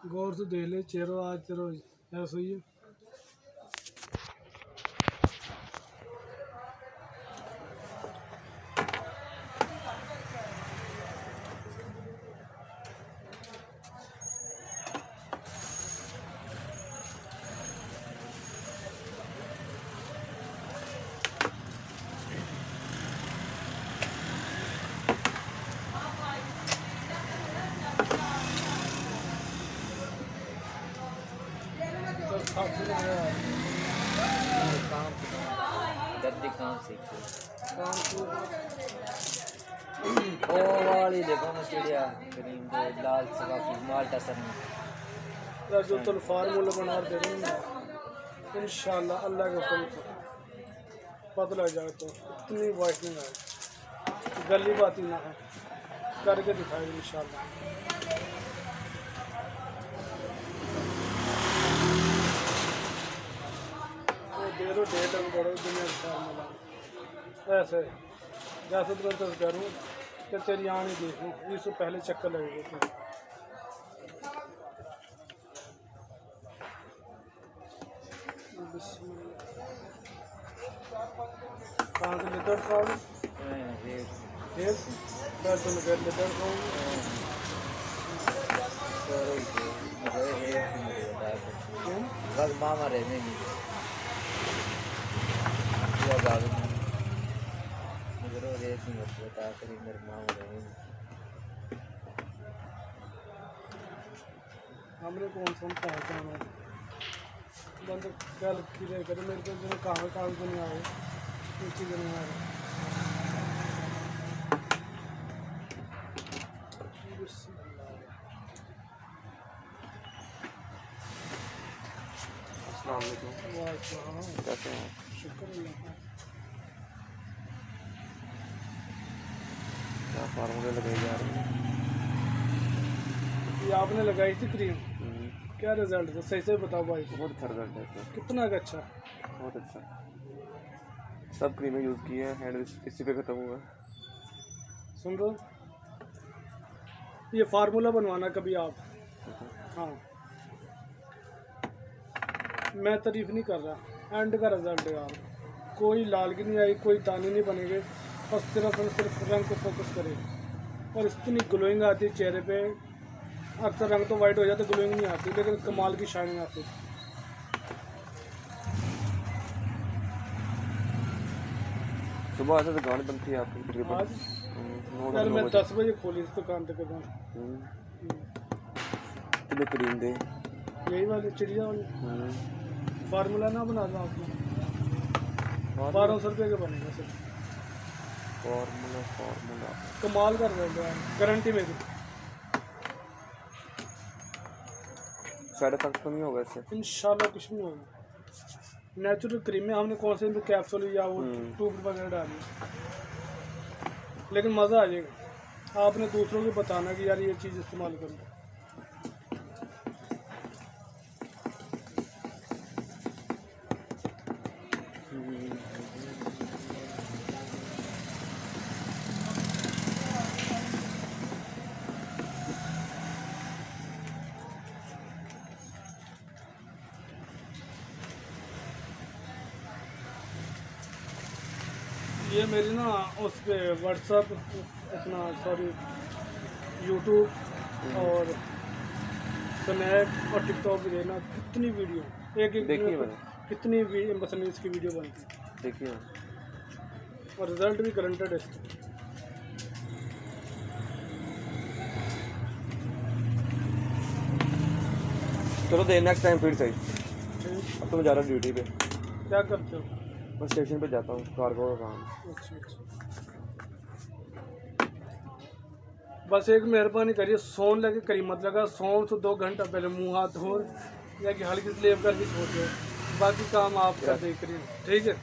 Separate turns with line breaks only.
गौर से देख ले चेहरा आज तेरा ऐसा ही है।
काम सीखो ओ वाली देखो ना चिड़िया क्रीम दे लाल सवा की माल्टा सर में
जो तुम फार्मूला बना दे रहे हैं इंशाल्लाह अल्लाह के हुक्म से पता लग जाए तो इतनी वाइटनिंग आए गली बात ही ना है करके दिखाएंगे इंशाल्लाह। दे दो डेट हम करो दुनिया का फार्मूला ऐसे जैसे तो करूँ कि तेरी आँख नहीं देखूँ इससे पहले चक्कर लगेगा। कहाँ से लेदर खाओगे? फिर तुम घर लेदर खाओगे?
बस मामा रहने नहीं मुझे रेत नहीं बता करी मेरे मामा रहने
हमने कौन सा पहचाना बंद गल किरे करे मेरे को जो कहाँ तो नहीं आए नीचे नहीं आ रहे।
कैसे हैं?
शुक्र अल्लाह का।
क्या फार्मूले लगाए जा रहे हैं?
ये आपने लगाई थी क्रीम क्या रिजल्ट था सही से बताओ भाई।
बहुत अच्छा रिजल्ट है इसका।
कितना का अच्छा
बहुत अच्छा सब क्रीमें यूज़ की है हैंड इसी पे ख़त्म हुआ।
सुन रहे हो ये फार्मूला बनवाना कभी आप। हाँ मैं तारीफ नहीं कर रहा एंड का रिजल्ट है यार कोई लालगी नहीं आई कोई दाने नहीं बनेंगे और सिर्फ रंग को फोकस करेगा और इतनी ग्लोइंग आती है चेहरे पे। अक्सर रंग तो वाइट हो जाता ग्लोइंग नहीं आती लेकिन कमाल की शाइनिंग आती है।
सुबह से दुकान बंद थी आपकी
आज यार मैं 10 बजे खोली इस दुकान तकरीबन।
कितने क्रीम दे
यही वाली चिड़िया वाली फार्मूला ना बना दो आपने 1200 रुपये के बनेगा सर।
फार्मूला
कमाल कर रहे हैं गारंटी में भी।
साइड इफेक्ट तो नहीं होगा इससे?
इंशाल्लाह कुछ नहीं होगा। नेचुरल क्रीम में हमने कौन से भी कैप्सूल या वो ट्यूब वगैरह डाली लेकिन मज़ा आ जाएगा। आपने दूसरों को बताना कि यार ये चीज़ इस्तेमाल करो। ये मेरी ना उस पर व्हाट्सअप अपना सॉरी यूट्यूब और स्नैप और टिकटॉक भी देना कितनी वीडियो एक
देखिए मैंने
कितनी मसनीस की वीडियो बनती
देखिए
और रिजल्ट भी गारंटेड है इसका।
चलो दे नेक्स्ट टाइम फिर सही। अब तो मैं जा रहा हूँ ड्यूटी पे।
क्या करते हो?
मैं स्टेशन पे जाता हूँ कार्गो का काम।
अच्छा अच्छा बस एक मेहरबानी करिए सोन लगे करीब मत लगा सोन से 2 घंटा पहले मुंह हाथ धो या कि हल्की स्लेव करके छोड़ दो बाकी काम आप कर दे करिए ठीक है।